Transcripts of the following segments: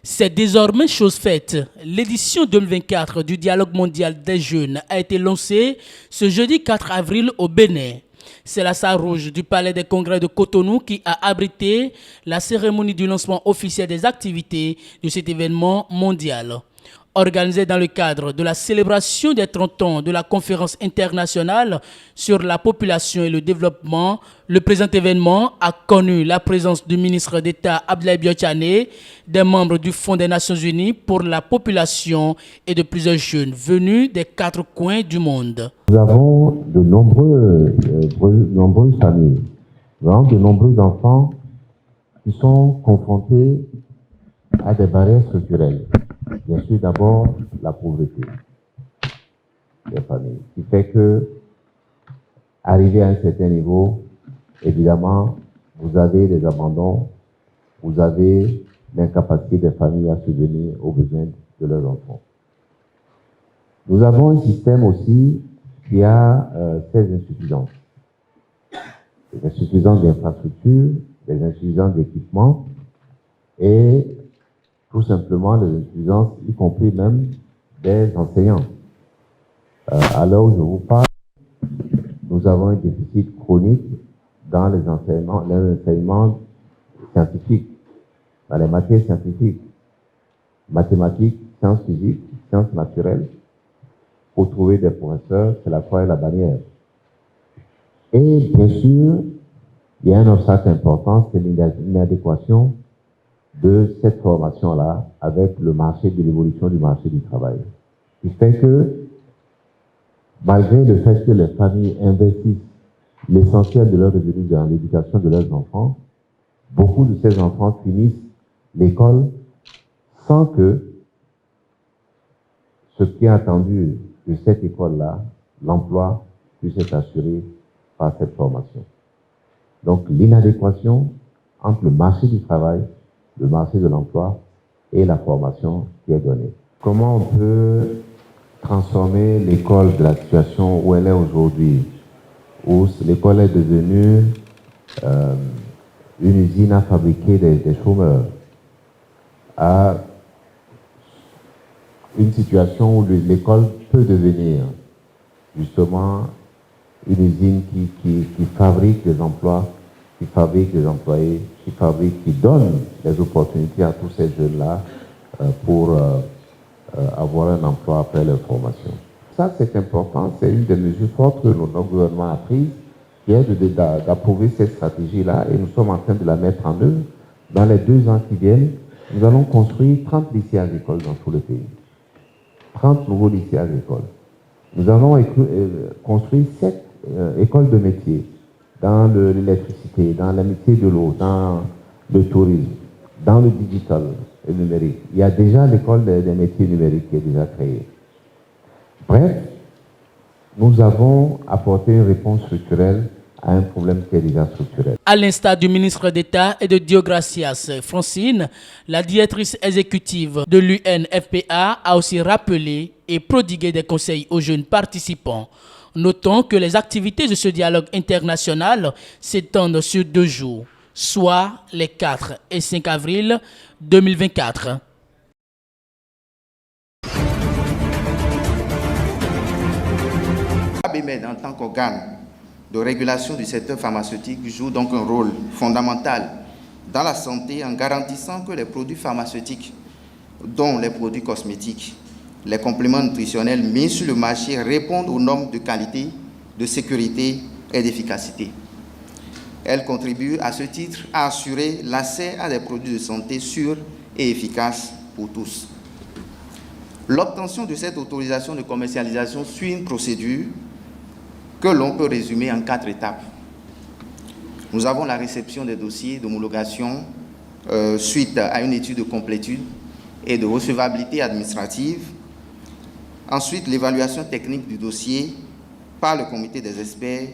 C'est désormais chose faite. L'édition 2024 du Dialogue mondial des jeunes a été lancée ce jeudi 4 avril au Bénin. C'est la salle rouge du Palais des Congrès de Cotonou qui a abrité la cérémonie du lancement officiel des activités de cet événement mondial. Organisé dans le cadre de la célébration des 30 ans de la conférence internationale sur la population et le développement, le présent événement a connu la présence du ministre d'État Abdoulaye Biotchane, des membres du Fonds des Nations Unies pour la population et de plusieurs jeunes venus des 4 coins du monde. Nous avons de nombreuses familles, de nombreux enfants qui sont confrontés à des barrières structurelles. Bien sûr, d'abord, la pauvreté des familles, qui fait que, arrivé à un certain niveau, évidemment, vous avez des abandons, vous avez l'incapacité des familles à subvenir aux besoins de leurs enfants. Nous avons un système aussi qui a ses insuffisances. Des insuffisances d'infrastructures, des insuffisances d'équipements et tout simplement les insuffisances, y compris même des enseignants. À l'heure où je vous parle, nous avons un déficit chronique dans les enseignements scientifiques, dans les matières scientifiques, mathématiques, sciences physiques, sciences naturelles. Pour trouver des professeurs, c'est la croix et la bannière. Et bien sûr, il y a un obstacle important, c'est l'inadéquation de cette formation-là avec le marché, de l'évolution du marché du travail. Ce qui fait que, malgré le fait que les familles investissent l'essentiel de leurs revenus dans l'éducation de leurs enfants, beaucoup de ces enfants finissent l'école sans que ce qui est attendu de cette école-là, l'emploi, puisse être assuré par cette formation. Donc l'inadéquation entre le marché du travail, le marché de l'emploi et la formation qui est donnée. Comment on peut transformer l'école de la situation où elle est aujourd'hui, où l'école est devenue une usine à fabriquer des chômeurs, à une situation où l'école peut devenir justement une usine qui fabrique des emplois, qui fabrique des employés, qui donne des opportunités à tous ces jeunes-là pour avoir un emploi après leur formation. Ça, c'est important, c'est une des mesures fortes que notre gouvernement a prises, qui est d'approuver cette stratégie-là, et nous sommes en train de la mettre en œuvre. Dans les 2 ans qui viennent, nous allons construire 30 lycées agricoles dans tout le pays. 30 nouveaux lycées agricoles. Nous allons construire 7 écoles de métiers dans l'électricité, dans la métier de l'eau, dans le tourisme, dans le digital et le numérique. Il y a déjà l'école des métiers numériques qui est déjà créée. Bref, nous avons apporté une réponse structurelle à un problème qui est déjà structurel. À l'instar du ministre d'État et de Diogracias, Francine, la directrice exécutive de l'UNFPA a aussi rappelé et prodigué des conseils aux jeunes participants. Notons que les activités de ce dialogue international s'étendent sur 2 jours, soit les 4 et 5 avril 2024. ABMED, en tant qu'organe de régulation du secteur pharmaceutique, joue donc un rôle fondamental dans la santé en garantissant que les produits pharmaceutiques, dont les produits cosmétiques, les compléments nutritionnels mis sur le marché répondent aux normes de qualité, de sécurité et d'efficacité. Elle contribue à ce titre à assurer l'accès à des produits de santé sûrs et efficaces pour tous. L'obtention de cette autorisation de commercialisation suit une procédure que l'on peut résumer en 4 étapes. Nous avons la réception des dossiers d'homologation suite à une étude de complétude et de recevabilité administrative. Ensuite, l'évaluation technique du dossier par le comité des experts.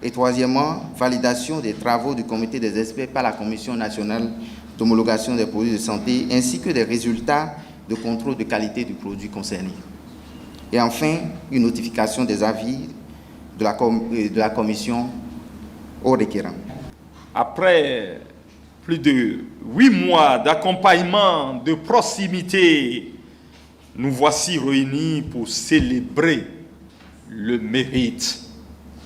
Et troisièmement, validation des travaux du comité des experts par la Commission nationale d'homologation des produits de santé, ainsi que des résultats de contrôle de qualité du produit concerné. Et enfin, une notification des avis de la Commission aux requérants. Après plus de 8 mois d'accompagnement de proximité, nous voici réunis pour célébrer le mérite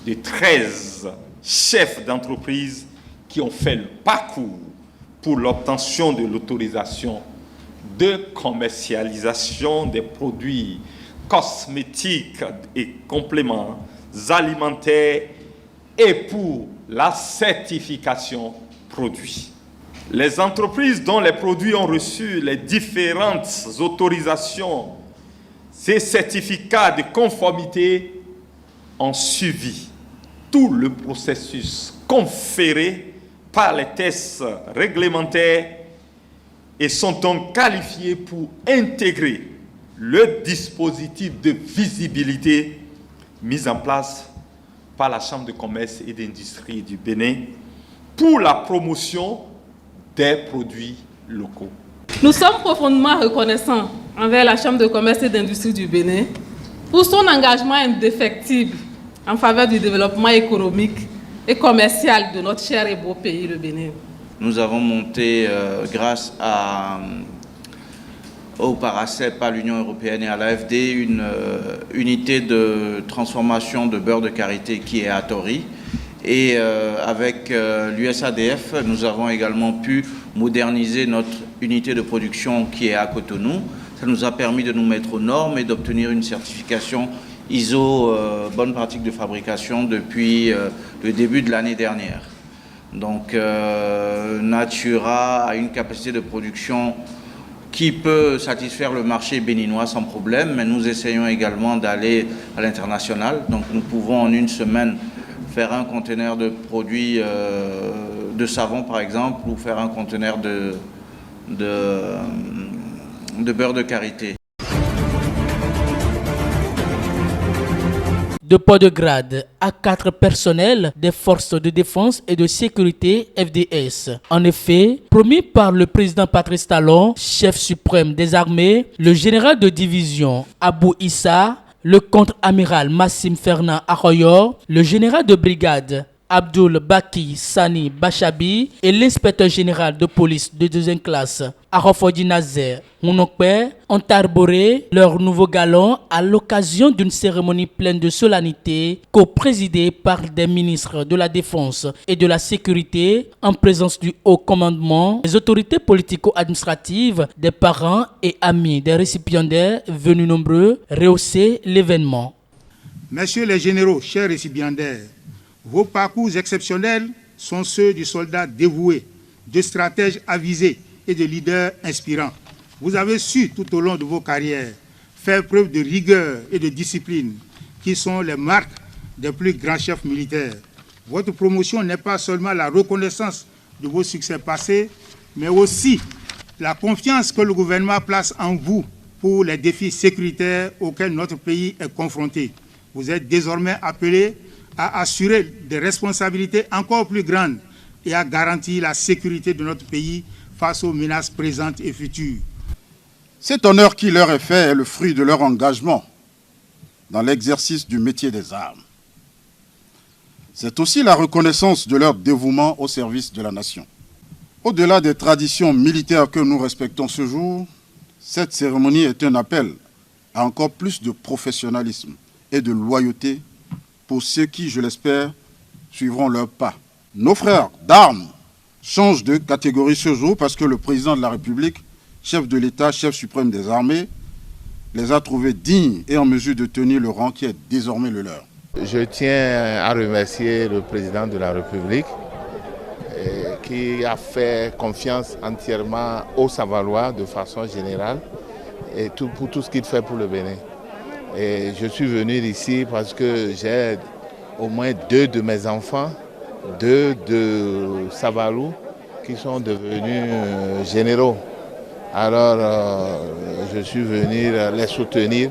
de 13 chefs d'entreprise qui ont fait le parcours pour l'obtention de l'autorisation de commercialisation des produits cosmétiques et compléments alimentaires et pour la certification produits. Les entreprises dont les produits ont reçu les différentes autorisations, ces certificats de conformité ont suivi tout le processus conféré par les tests réglementaires et sont donc qualifiés pour intégrer le dispositif de visibilité mis en place par la Chambre de commerce et d'industrie du Bénin pour la promotion des produits locaux. Nous sommes profondément reconnaissants envers la Chambre de commerce et d'industrie du Bénin pour son engagement indéfectible en faveur du développement économique et commercial de notre cher et beau pays, le Bénin. Nous avons monté, grâce au Paracep, à l'Union européenne et à l'AFD, une unité de transformation de beurre de karité qui est à Tori. Et avec l'USADF, nous avons également pu moderniser notre unité de production qui est à Cotonou. Ça nous a permis de nous mettre aux normes et d'obtenir une certification ISO bonne pratique de fabrication depuis le début de l'année dernière. Donc Natura a une capacité de production qui peut satisfaire le marché béninois sans problème, mais nous essayons également d'aller à l'international. Donc nous pouvons en une semaine faire un conteneur de produits de savon par exemple, ou faire un conteneur de beurre de karité. De poids de grade à 4 personnels des forces de défense et de sécurité FDS. En effet, promis par le président Patrice Talon, chef suprême des armées, le général de division Abou Issa, le contre-amiral Massim Fernand Arroyo, le général de brigade Abdul Baki Sani Bachabi et l'inspecteur général de police de deuxième classe Arofodi Nazer Mounokpe ont arboré leur nouveau galon à l'occasion d'une cérémonie pleine de solennité co-présidée par des ministres de la Défense et de la Sécurité en présence du haut commandement, des autorités politico-administratives, des parents et amis des récipiendaires venus nombreux rehausser l'événement. Messieurs les généraux, chers récipiendaires, vos parcours exceptionnels sont ceux du soldat dévoué, de stratèges avisés et de leaders inspirants. Vous avez su tout au long de vos carrières faire preuve de rigueur et de discipline qui sont les marques des plus grands chefs militaires. Votre promotion n'est pas seulement la reconnaissance de vos succès passés, mais aussi la confiance que le gouvernement place en vous pour les défis sécuritaires auxquels notre pays est confronté. Vous êtes désormais appelés à assurer des responsabilités encore plus grandes et à garantir la sécurité de notre pays face aux menaces présentes et futures. Cet honneur qui leur est fait est le fruit de leur engagement dans l'exercice du métier des armes. C'est aussi la reconnaissance de leur dévouement au service de la nation. Au-delà des traditions militaires que nous respectons ce jour, cette cérémonie est un appel à encore plus de professionnalisme et de loyauté pour ceux qui, je l'espère, suivront leurs pas. Nos frères d'armes changent de catégorie ce jour parce que le président de la République, chef de l'État, chef suprême des armées, les a trouvés dignes et en mesure de tenir le rang qui est désormais le leur. Je tiens à remercier le président de la République qui a fait confiance entièrement aux Savalois de façon générale et pour tout ce qu'il fait pour le Bénin. Et je suis venu ici parce que j'ai au moins 2 de mes enfants, 2 de Savalou, qui sont devenus généraux. Alors je suis venu les soutenir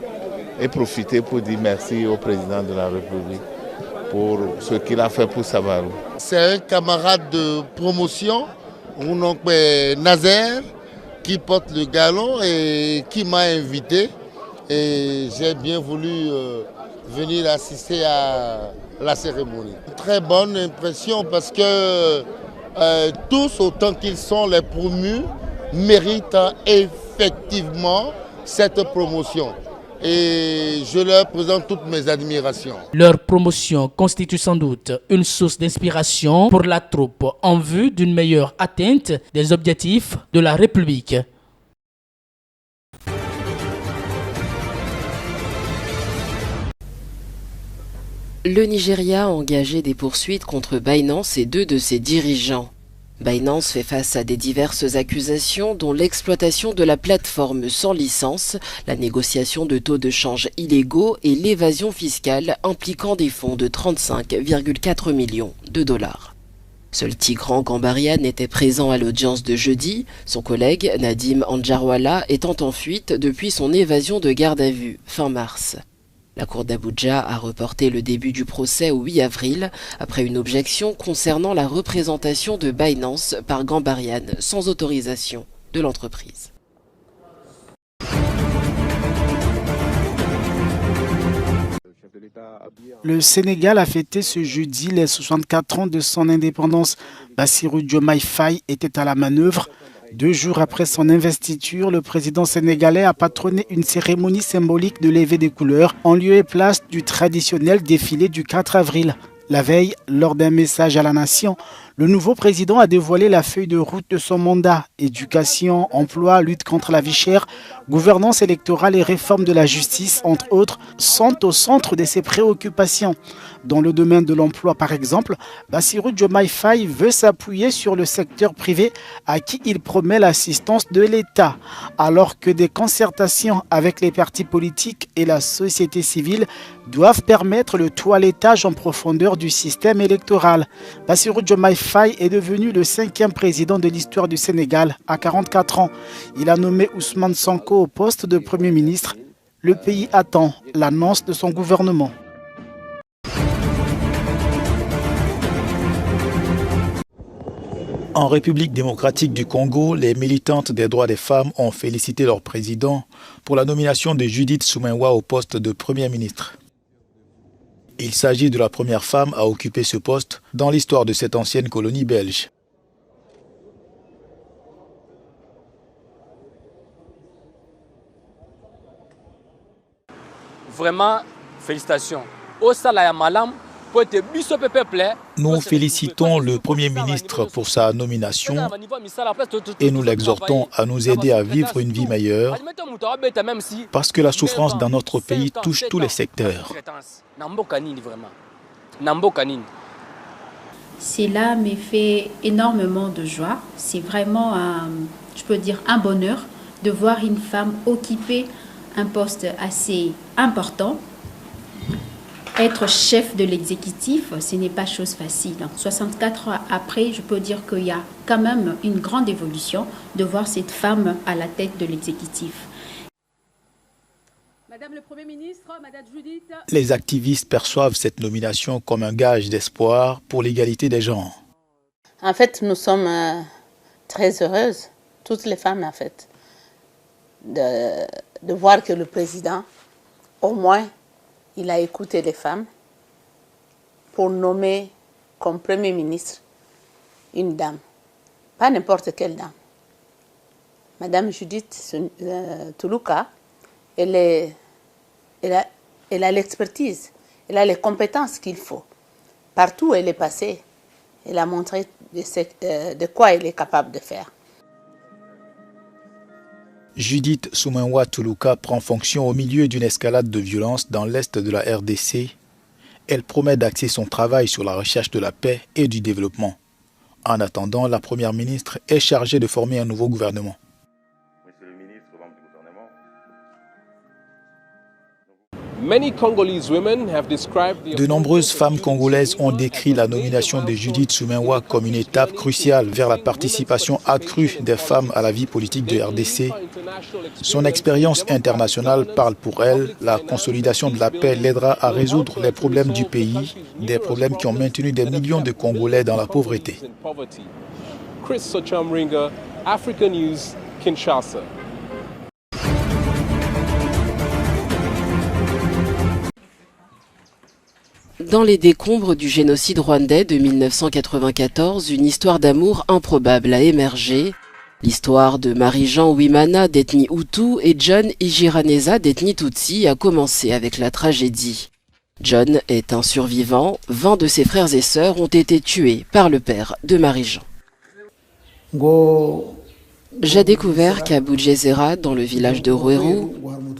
et profiter pour dire merci au président de la République pour ce qu'il a fait pour Savalou. C'est un camarade de promotion, mon oncle Nazer, qui porte le galon et qui m'a invité. Et j'ai bien voulu venir assister à la cérémonie. Très bonne impression parce que tous autant qu'ils sont les promus méritent effectivement cette promotion. Et je leur présente toutes mes admirations. Leur promotion constitue sans doute une source d'inspiration pour la troupe en vue d'une meilleure atteinte des objectifs de la République. Le Nigeria a engagé des poursuites contre Binance et 2 de ses dirigeants. Binance fait face à des diverses accusations dont l'exploitation de la plateforme sans licence, la négociation de taux de change illégaux et l'évasion fiscale impliquant des fonds de 35,4 millions de dollars. Seul Tigran Gambaryan était présent à l'audience de jeudi, son collègue Nadim Anjarwalla étant en fuite depuis son évasion de garde à vue fin mars. La Cour d'Abuja a reporté le début du procès au 8 avril après une objection concernant la représentation de Binance par Gambaryan sans autorisation de l'entreprise. Le Sénégal a fêté ce jeudi les 64 ans de son indépendance. Bassirou Diomaye Faye était à la manœuvre. 2 jours après son investiture, le président sénégalais a patronné une cérémonie symbolique de levée des couleurs en lieu et place du traditionnel défilé du 4 avril. La veille, lors d'un message à la nation, le nouveau président a dévoilé la feuille de route de son mandat. Éducation, emploi, lutte contre la vie chère, gouvernance électorale et réforme de la justice, entre autres, sont au centre de ses préoccupations. Dans le domaine de l'emploi, par exemple, Bassirou Diomaye Faye veut s'appuyer sur le secteur privé à qui il promet l'assistance de l'État, alors que des concertations avec les partis politiques et la société civile doivent permettre le toilettage en profondeur du système électoral. Bassirou Diomaye Faye est devenu le 5e président de l'histoire du Sénégal à 44 ans. Il a nommé Ousmane Sonko au poste de Premier ministre. Le pays attend l'annonce de son gouvernement. En République démocratique du Congo, les militantes des droits des femmes ont félicité leur président pour la nomination de Judith Suminwa au poste de Premier ministre. Il s'agit de la première femme à occuper ce poste dans l'histoire de cette ancienne colonie belge. Vraiment, félicitations. Nous félicitons le Premier ministre pour sa nomination et nous l'exhortons à nous aider à vivre une vie meilleure parce que la souffrance dans notre pays touche tous les secteurs. Cela me fait énormément de joie. C'est vraiment, je peux dire, un bonheur de voir une femme occuper un poste assez important. Être chef de l'exécutif, ce n'est pas chose facile. 64 ans après, je peux dire qu'il y a quand même une grande évolution de voir cette femme à la tête de l'exécutif. Madame le Premier ministre, Madame Judith... Les activistes perçoivent cette nomination comme un gage d'espoir pour l'égalité des genres. En fait, nous sommes très heureuses, toutes les femmes en fait, de voir que le président, au moins, il a écouté les femmes pour nommer comme Premier ministre une dame, pas n'importe quelle dame. Madame Judith Toulouka, elle a l'expertise, elle a les compétences qu'il faut. Partout où elle est passée, elle a montré de quoi elle est capable de faire. Judith Suminwa Toulouka prend fonction au milieu d'une escalade de violence dans l'est de la RDC. Elle promet d'axer son travail sur la recherche de la paix et du développement. En attendant, la première ministre est chargée de former un nouveau gouvernement. De nombreuses femmes congolaises ont décrit la nomination de Judith Suminwa comme une étape cruciale vers la participation accrue des femmes à la vie politique de RDC. Son expérience internationale parle pour elle. La consolidation de la paix l'aidera à résoudre les problèmes du pays, des problèmes qui ont maintenu des millions de Congolais dans la pauvreté. Chris Sochamringa, Africa News, Kinshasa. Dans les décombres du génocide rwandais de 1994, une histoire d'amour improbable a émergé. L'histoire de Marie-Jean Ouimana d'ethnie Hutu et John Igiraneza d'ethnie Tutsi a commencé avec la tragédie. John est un survivant, 20 de ses frères et sœurs ont été tués par le père de Marie-Jean. J'ai découvert qu'à Boudjezera, dans le village de Rouérou,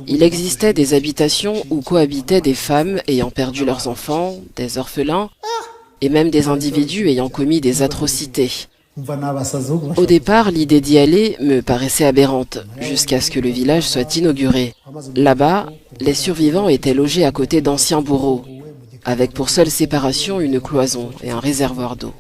il existait des habitations où cohabitaient des femmes ayant perdu leurs enfants, des orphelins et même des individus ayant commis des atrocités. Au départ, l'idée d'y aller me paraissait aberrante, jusqu'à ce que le village soit inauguré. Là-bas, les survivants étaient logés à côté d'anciens bourreaux, avec pour seule séparation une cloison et un réservoir d'eau.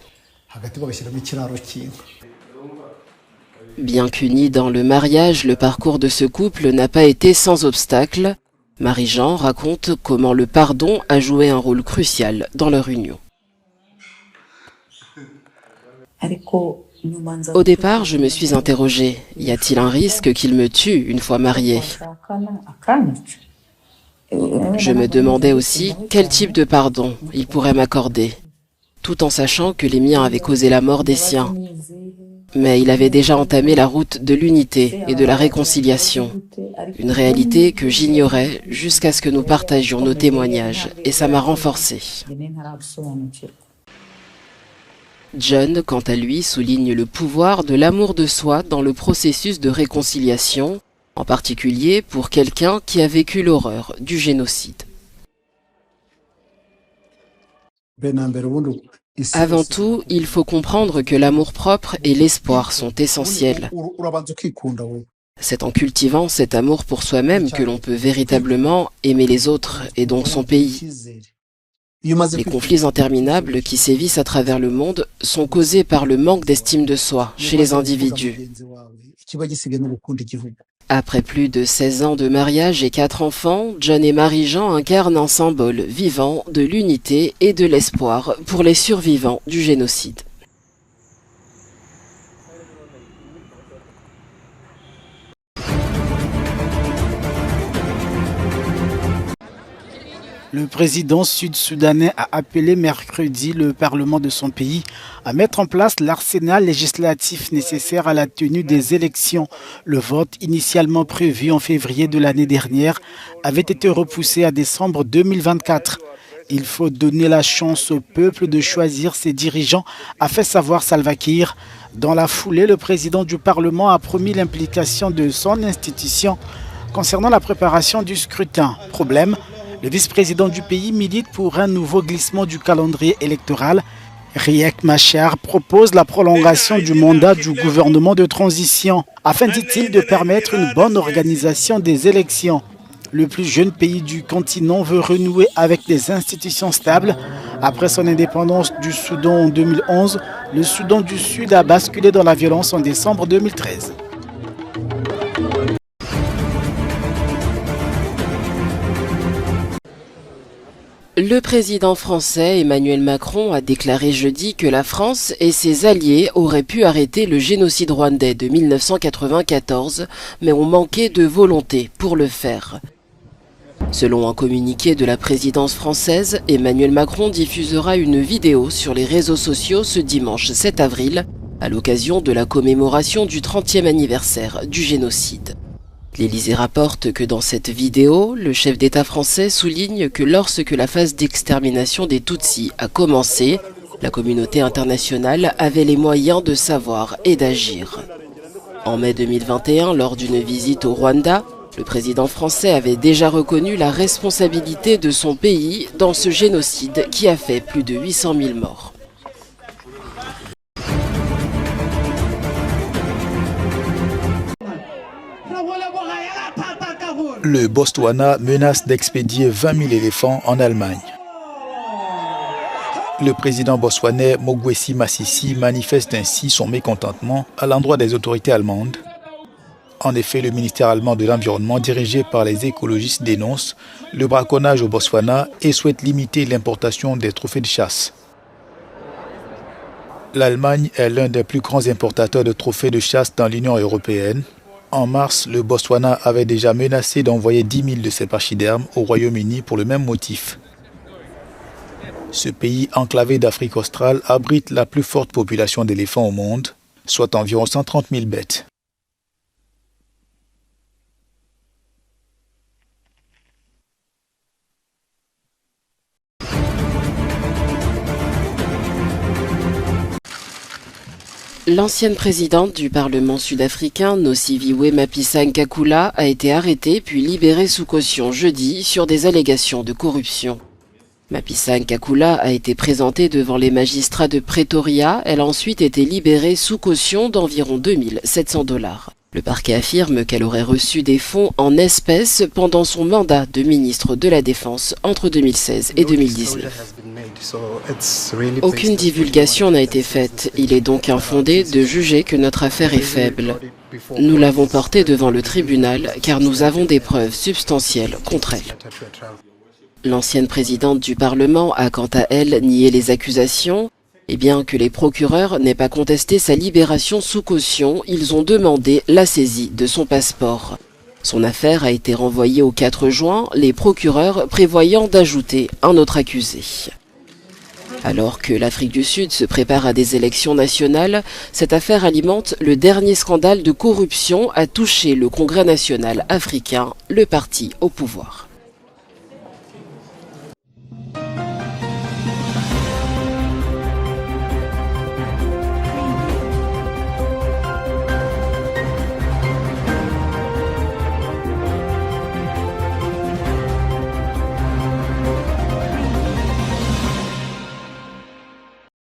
Bien qu'unis dans le mariage, le parcours de ce couple n'a pas été sans obstacle. Marie-Jean raconte comment le pardon a joué un rôle crucial dans leur union. Au départ, je me suis interrogée, y a-t-il un risque qu'il me tue une fois mariée? Je me demandais aussi quel type de pardon il pourrait m'accorder, tout en sachant que les miens avaient causé la mort des siens. Mais il avait déjà entamé la route de l'unité et de la réconciliation, une réalité que j'ignorais jusqu'à ce que nous partagions nos témoignages, et ça m'a renforcée. John, quant à lui, souligne le pouvoir de l'amour de soi dans le processus de réconciliation, en particulier pour quelqu'un qui a vécu l'horreur du génocide. Avant tout, il faut comprendre que l'amour-propre et l'espoir sont essentiels. C'est en cultivant cet amour pour soi-même que l'on peut véritablement aimer les autres et donc son pays. Les conflits interminables qui sévissent à travers le monde sont causés par le manque d'estime de soi chez les individus. Après plus de 16 ans de mariage et 4 enfants, John et Marie-Jean incarnent un symbole vivant de l'unité et de l'espoir pour les survivants du génocide. Le président sud-soudanais a appelé mercredi le Parlement de son pays à mettre en place l'arsenal législatif nécessaire à la tenue des élections. Le vote, initialement prévu en février de l'année dernière, avait été repoussé à décembre 2024. Il faut donner la chance au peuple de choisir ses dirigeants, a fait savoir Salva Kiir. Dans la foulée, le président du Parlement a promis l'implication de son institution concernant la préparation du scrutin. Problème, le vice-président du pays milite pour un nouveau glissement du calendrier électoral. Riek Machar propose la prolongation du mandat du gouvernement de transition afin, dit-il, de permettre une bonne organisation des élections. Le plus jeune pays du continent veut renouer avec des institutions stables. Après son indépendance du Soudan en 2011, le Soudan du Sud a basculé dans la violence en décembre 2013. Le président français Emmanuel Macron a déclaré jeudi que la France et ses alliés auraient pu arrêter le génocide rwandais de 1994, mais ont manqué de volonté pour le faire. Selon un communiqué de la présidence française, Emmanuel Macron diffusera une vidéo sur les réseaux sociaux ce dimanche 7 avril, à l'occasion de la commémoration du 30e anniversaire du génocide. L'Élysée rapporte que dans cette vidéo, le chef d'État français souligne que lorsque la phase d'extermination des Tutsis a commencé, la communauté internationale avait les moyens de savoir et d'agir. En mai 2021, lors d'une visite au Rwanda, le président français avait déjà reconnu la responsabilité de son pays dans ce génocide qui a fait plus de 800 000 morts. Le Botswana menace d'expédier 20 000 éléphants en Allemagne. Le président botswanais Mogwesi Masisi manifeste ainsi son mécontentement à l'endroit des autorités allemandes. En effet, le ministère allemand de l'Environnement, dirigé par les écologistes, dénonce le braconnage au Botswana et souhaite limiter l'importation des trophées de chasse. L'Allemagne est l'un des plus grands importateurs de trophées de chasse dans l'Union européenne. En mars, le Botswana avait déjà menacé d'envoyer 10 000 de ses pachydermes au Royaume-Uni pour le même motif. Ce pays enclavé d'Afrique australe abrite la plus forte population d'éléphants au monde, soit environ 130 000 bêtes. L'ancienne présidente du Parlement sud-africain, Nosiviwe Mapisa-Nkakula, a été arrêtée puis libérée sous caution jeudi sur des allégations de corruption. Mapisa-Nkakula a été présentée devant les magistrats de Pretoria. Elle a ensuite été libérée sous caution d'environ 2 700 $. Le parquet affirme qu'elle aurait reçu des fonds en espèces pendant son mandat de ministre de la Défense entre 2016 et 2019. Aucune divulgation n'a été faite. Il est donc infondé de juger que notre affaire est faible. Nous l'avons portée devant le tribunal car nous avons des preuves substantielles contre elle. L'ancienne présidente du Parlement a quant à elle nié les accusations. Et bien que les procureurs n'aient pas contesté sa libération sous caution, ils ont demandé la saisie de son passeport. Son affaire a été renvoyée au 4 juin, les procureurs prévoyant d'ajouter un autre accusé. Alors que l'Afrique du Sud se prépare à des élections nationales, cette affaire alimente le dernier scandale de corruption à toucher le Congrès national africain, le parti au pouvoir.